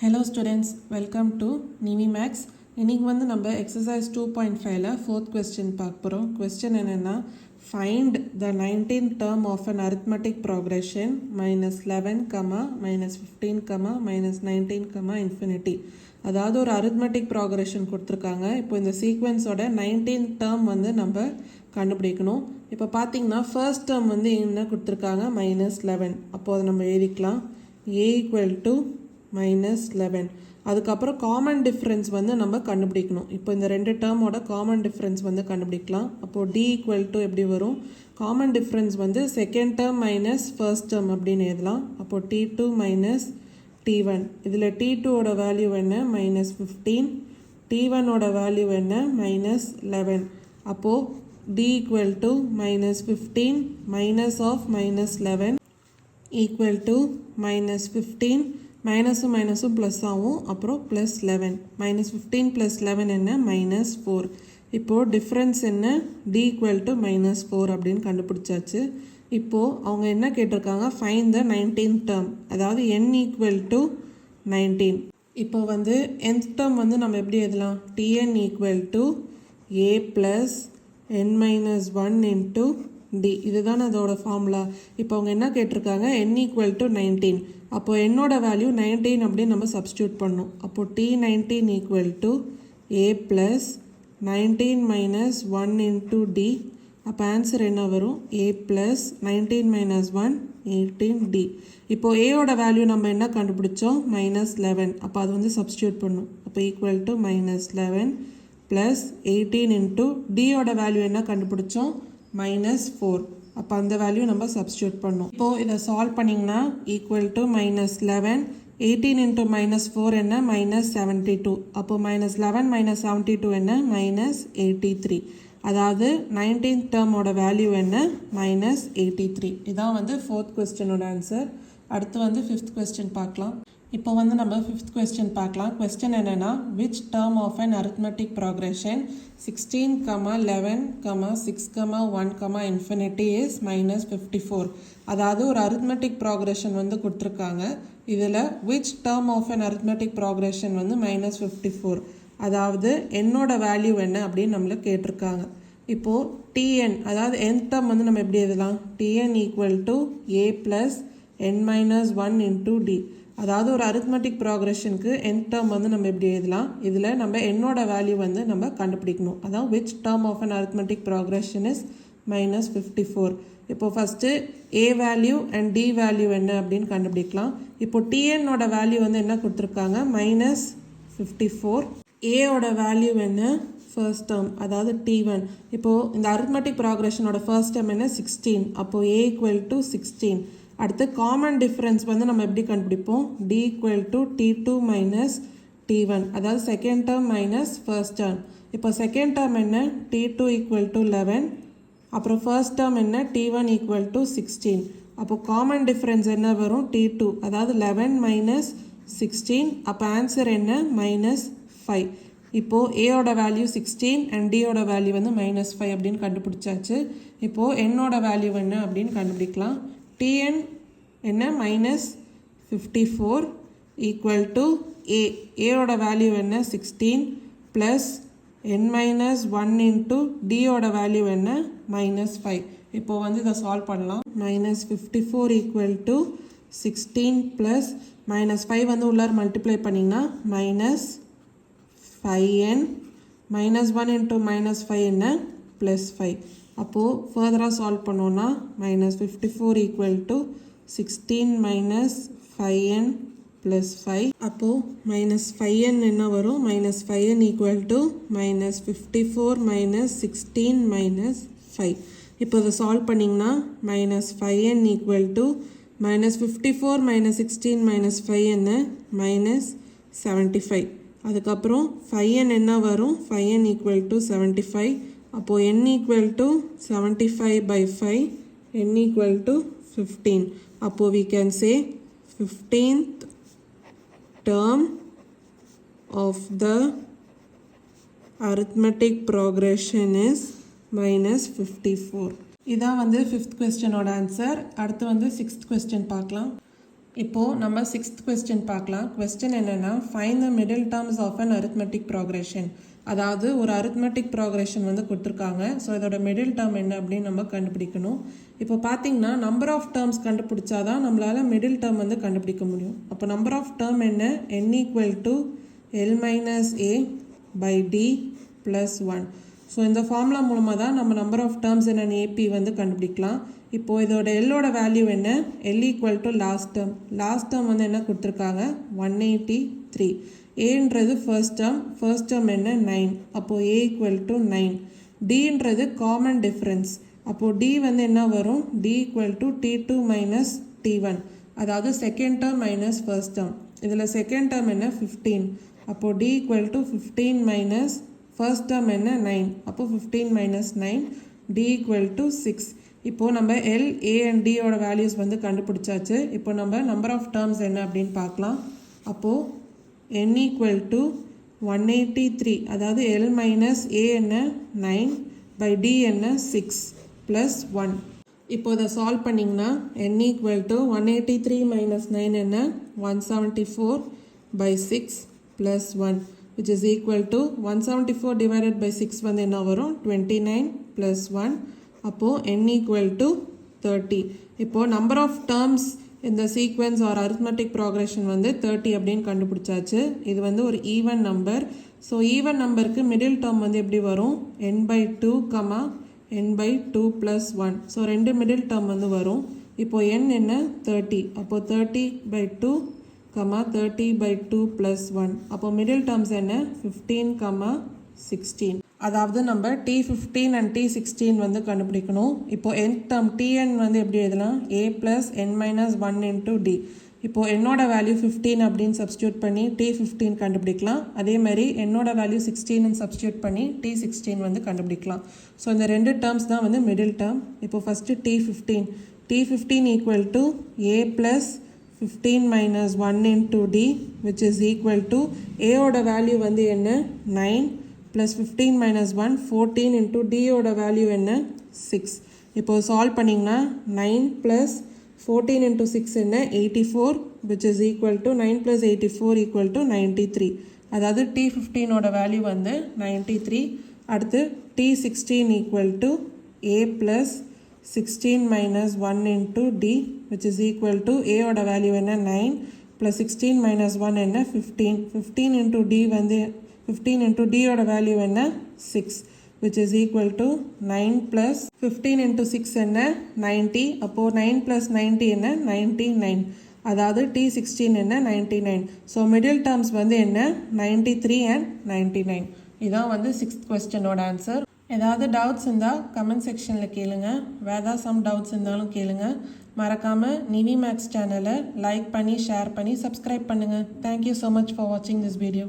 Hello students, welcome to Nimi Max. இன்னைக்கு வந்து நம்ம exercise 2.5ல fourth question பார்க்க போறோம். question என்னன்னா find the 19th term of an arithmetic progression minus 11, minus 15, minus 19, infinity. அதாவது ஒரு arithmetic progression கொடுத்திருக்காங்க. இப்போ இந்த சீக்வென்ஸோட 19th term வந்து நம்ம கண்டுபிடிக்கணும். இப்போ பார்த்தீங்கன்னா first term வந்து என்ன கொடுத்திருக்காங்க minus 11. அப்போ அதை நம்ம எழுதிக்கலாம் a equal to minus 11. அதுக்கப்புறம் காமன் டிஃப்ரென்ஸ் வந்து நம்ம கண்டுபிடிக்கணும். இப்போ இந்த ரெண்டு டேர்மோட காமன் டிஃப்ரென்ஸ் வந்து கண்டுபிடிக்கலாம். அப்போது d ஈக்குவல் டு எப்படி வரும்? காமன் டிஃப்ரென்ஸ் வந்து second term minus first term அப்படின்னு எழுதலாம். அப்போது t2 மைனஸ் t1. இதில் t2ஓட வேல்யூ என்ன? மைனஸ் 15. t1ஓட வேல்யூ என்ன? மைனஸ் 11. அப்போது d equal to minus 15 minus of minus 11 equal to minus 15. மைனஸும் மைனஸும் ப்ளஸ் ஆகும். அப்புறம் ப்ளஸ் 11. மைனஸ் 15 ப்ளஸ் 11 என்ன? மைனஸ் 4. இப்போது டிஃப்ரென்ஸ் என்ன? d ஈக்குவல் டு மைனஸ் 4 அப்படின்னு கண்டுபிடிச்சாச்சு. இப்போது அவங்க என்ன கேட்டிருக்காங்க? ஃபைண்ட் த 19th டேர்ம், அதாவது n ஈக்குவல் டு 19. இப்போ வந்து nth டேர்ம் வந்து நம்ம எப்படி எழுதலாம்? tn equal to a plus n minus 1 into d. இதுதான் அதோட ஃபார்முலா. இப்போ அவங்க என்ன கேட்டிருக்காங்க? n equal to 19. அப்போது என்னோட வேல்யூ 19 அப்படின்னு நம்ம சப்ஸ்டியூட் பண்ணணும். அப்போது t19 equal to a plus 19 minus 1 into d. அப்போ ஆன்சர் என்ன வரும்? a plus 19 minus 1 18d. இப்போது ஏயோட வேல்யூ நம்ம என்ன கண்டுபிடிச்சோம்? மைனஸ் 11. அப்போ அது வந்து சப்ஸ்டியூட் பண்ணணும். அப்போ equal to minus 11 plus 18 into டியோட வேல்யூ என்ன கண்டுபிடிச்சோம்? மைனஸ் 4. அப்போ அந்த வேல்யூ நம்ம சப்ஸ்டியூட் பண்ணோம். இப்போது இதை சால்வ் பண்ணிங்கன்னா equal to minus 11 18 into minus 4 என்ன? மைனஸ் 72. அப்போது மைனஸ் 11 மைனஸ் 72 என்ன? மைனஸ் 83. அதாவது 19th டேர்மோட வேல்யூ என்ன? மைனஸ் 83. இதான் வந்து ஃபோர்த் கொஸ்டினோட ஆன்சர். அடுத்து வந்து ஃபிஃப்த் கொஸ்டின் பார்க்கலாம். இப்போ வந்து நம்ம ஃபிஃப்த் கொஸ்டின் பார்க்கலாம். கொஸ்டின் என்னென்னா which term of an arithmetic progression 16, 11, 6, 1, infinity is minus 54. அதாவது ஒரு அரித்மெட்டிக் ப்ராக்ரெஷன் வந்து கொடுத்துருக்காங்க. இதில் which term of an arithmetic progression வந்து மைனஸ் 54. அதாவது என்னோட வேல்யூ என்ன அப்படின்னு நம்மளை கேட்டிருக்காங்க. இப்போது tn, அதாவது nth டேர்ம் வந்து நம்ம எப்படி எழுதலாம்? tn equal to a plus n minus 1 into d. அதாவது ஒரு அரித்மெட்டிக் ப்ராக்ரெஷனுக்கு nth டேர்ம் வந்து நம்ம எப்படி எழுதலாம்? இதில் நம்ம என்னோட வேல்யூ வந்து நம்ம கண்டுபிடிக்கணும். அதாவது which term of an arithmetic progression is minus 54. இப்போ first a value and d value என்ன அப்படின்னு கண்டுபிடிக்கலாம். இப்போ tnோட வேல்யூ வந்து என்ன கொடுத்துருக்காங்க? மைனஸ் 54. ஏயோட வேல்யூ என்ன? ஃபர்ஸ்ட் டேர்ம், அதாவது t1. இப்போது இந்த அரித்மெட்டிக் ப்ராக்ரெஷனோட ஃபர்ஸ்ட் டேர்ம் என்ன? 16. அப்போது a ஈக்குவல் டு 16. அடுத்து காமன் டிஃப்ரென்ஸ் வந்து நம்ம எப்படி கண்டுபிடிப்போம்? d equal to t2 minus t1, அதாவது second term minus first term. இப்போ செகண்ட் டேர்ம் என்ன? t2 equal to 11. அப்புறம் ஃபர்ஸ்ட் டேர்ம் என்ன? t1 equal to 16. அப்போ காமன் டிஃப்ரென்ஸ் என்ன வரும்? t2, அதாவது 11 மைனஸ் 16. அப்போ ஆன்சர் என்ன? மைனஸ் 5. இப்போது ஏயோட வேல்யூ 16 அண்ட் டியோட வேல்யூ வந்து மைனஸ் 5 அப்படின்னு கண்டுபிடிச்சாச்சு. இப்போது என்னோட வேல்யூ என்ன அப்படின்னு கண்டுபிடிக்கலாம். tn என்ன? Minus 54 equal to a. ஏயோட வேல்யூ என்ன? 16 ப்ளஸ் n மைனஸ் 1 இன்ட்டு டியோட வேல்யூ என்ன? மைனஸ் 5. இப்போ வந்து இதை சால்வ் பண்ணலாம். Minus 54 equal to 16 plus minus 5 வந்து உள்ளார் மல்டிப்ளை பண்ணிங்கன்னா minus 5n minus 1 into minus 5 என்ன? ப்ளஸ் 5. அப்போது ஃபர்தராக சால்வ் பண்ணோன்னா minus 54 equal to 16 minus 5n plus 5. அப்போது மைனஸ் 5n என்ன வரும்? Minus 5n equal to minus 54 minus 16 minus 5. இப்போ இதை சால்வ் பண்ணிங்கன்னா minus 5n equal to minus 54 minus 16 minus 5 என்ன? மைனஸ் 75. அதுக்கப்புறம் 5n என்ன வரும்? 5n equal to 75. அப்போது n equal to 75 by 5, n equal to 15. அப்போது we can say 15th term of the arithmetic progression is minus 54. இதான் வந்து 5th questionோட answer. அடுத்து வந்து 6th question பார்க்கலாம். இப்போது நம்ம 6th கொஸ்டின் பார்க்கலாம். கொஸ்டின் என்னென்னா find the middle terms of an arithmetic progression. அதாவது ஒரு அரித்மெட்டிக் ப்ராக்ரெஷன் வந்து கொடுத்துருக்காங்க. ஸோ இதோட மிடில் டேர்ம் என்ன அப்படின்னு நம்ம கண்டுபிடிக்கணும். இப்போ பார்த்தீங்கன்னா நம்பர் ஆஃப் டேர்ம்ஸ் கண்டுபிடிச்சாதான் நம்மளால் மிடில் டேர்ம் வந்து கண்டுபிடிக்க முடியும். அப்போ நம்பர் ஆஃப் டேர்ம் என்ன? n = L - a by d plus 1. So இந்த ஃபார்முலா மூலமாக தான் நம்ம நம்பர் ஆஃப் டேர்ம்ஸ் என்னென்னு ஏபி வந்து கண்டுபிடிக்கலாம். இப்போது இதோட எல்லோட வேல்யூ என்ன? L = லாஸ்ட் டேர்ம் வந்து என்ன கொடுத்துருக்காங்க? 183. ஏன்றது ஃபர்ஸ்ட் டேர்ம் என்ன? 9. அப்போது a = 9. dன்றது காமன் டிஃப்ரென்ஸ். அப்போது d வந்து என்ன வரும்? d = t2 - t1. அதாவது second term minus first term. இதில் செகண்ட் டேர்ம் என்ன? 15. அப்போது d = 15 - ஃபர்ஸ்ட் டேர்ம் என்ன? 9. அப்போது 15 - 9 d = 6. இப்போது நம்ம L, A and D ஓட வேல்யூஸ் வந்து கண்டுபிடிச்சாச்சு. இப்போ நம்ம நம்பர் ஆஃப் டேர்ம்ஸ் என்ன அப்படின்னு பார்க்கலாம். அப்போது n = 183. அதாவது L - A என்ன? 9 by D என்ன? 6 plus 1. இப்போ இதை சால்வ் பண்ணிங்கன்னா n = 183 - 9 என்ன? 174 by 6 plus 1 which is equal to 174 divided by 6 வந்து என்ன வரும்? 29 plus 1. அப்போது n = 30. இப்போது நம்பர் ஆஃப் டேர்ம்ஸ் இந்த சீக்வென்ஸ் ஆர் அரித்மெட்டிக் ப்ராக்ரெஷன் வந்து 30 அப்படின்னு கண்டுபிடிச்சாச்சு. இது வந்து ஒரு ஈவன் நம்பர். ஸோ ஈவன் நம்பருக்கு மிடில் டேர்ம் வந்து எப்படி வரும்? n/2, n/2 plus 1. ஸோ ரெண்டு மிடில் டேர்ம் வந்து வரும். இப்போது n என்ன? 30. அப்போது 30/2, 30/2 plus 1. அப்போது மிடில் டேர்ம்ஸ் என்ன? 15, 16. அதாவது நம்ம T15 and T16 வந்து கண்டுபிடிக்கணும். இப்போது n டேர்ம் Tn வந்து எப்படி எழுதலாம்? a plus n minus 1 into d. இப்போது என்னோட வேல்யூ 15 அப்படின்னு சப்ஸ்டியூட் பண்ணி T15 கண்டுபிடிக்கலாம். அதே மாதிரி என்னோட வேல்யூ 16 சப்ஸ்டியூட் பண்ணி T16 வந்து கண்டுபிடிக்கலாம். ஸோ இந்த ரெண்டு டேர்ம்ஸ் தான் வந்து மிடில் டேர்ம். இப்போது first T15 = a plus 15 minus 1 into d which is equal to a ஓட வேல்யூ வந்து என்ன? 9 plus 15 minus 1 14 into d ஓட வேல்யூ என்ன? 6. இப்போ சால்வ் பண்ணிங்கன்னா 9 plus 14 into 6 என்ன? 84 which is equal to 9 plus 84 equal to 93. அதாவது T15 ஓட வேல்யூ வந்து 93. அடுத்து T16 = a plus 16 minus 1 into d which is equal to a ஓட வேல்யூ என்ன? 9 plus 16 minus 1 என்ன? 15. 15 into d வந்து 15 into d ஓட வேல்யூ என்ன? 6 which is equal to 9 plus 15 into 6 என்ன? 90. அப்போது 9 plus 90 என்ன? 99. அதாவது T16 என்ன? 99. ஸோ மிடில் டேர்ம்ஸ் வந்து என்ன? 93 and 99. இதான் வந்து 6th கொஸ்டினோட ஆன்சர். ஏதாவது டவுட்ஸ் இருந்தால் கமெண்ட் செக்ஷனில் கேளுங்க. வேறு சம் டவுட்ஸ் இருந்தாலும் கேளுங்க. மறக்காமல் நிவி மேக்ஸ் சேனலை லைக் பண்ணி ஷேர் பண்ணி சப்ஸ்கிரைப் பண்ணுங்கள். தேங்க்யூ ஸோ மச் ஃபார் வாட்சிங் திஸ் வீடியோ.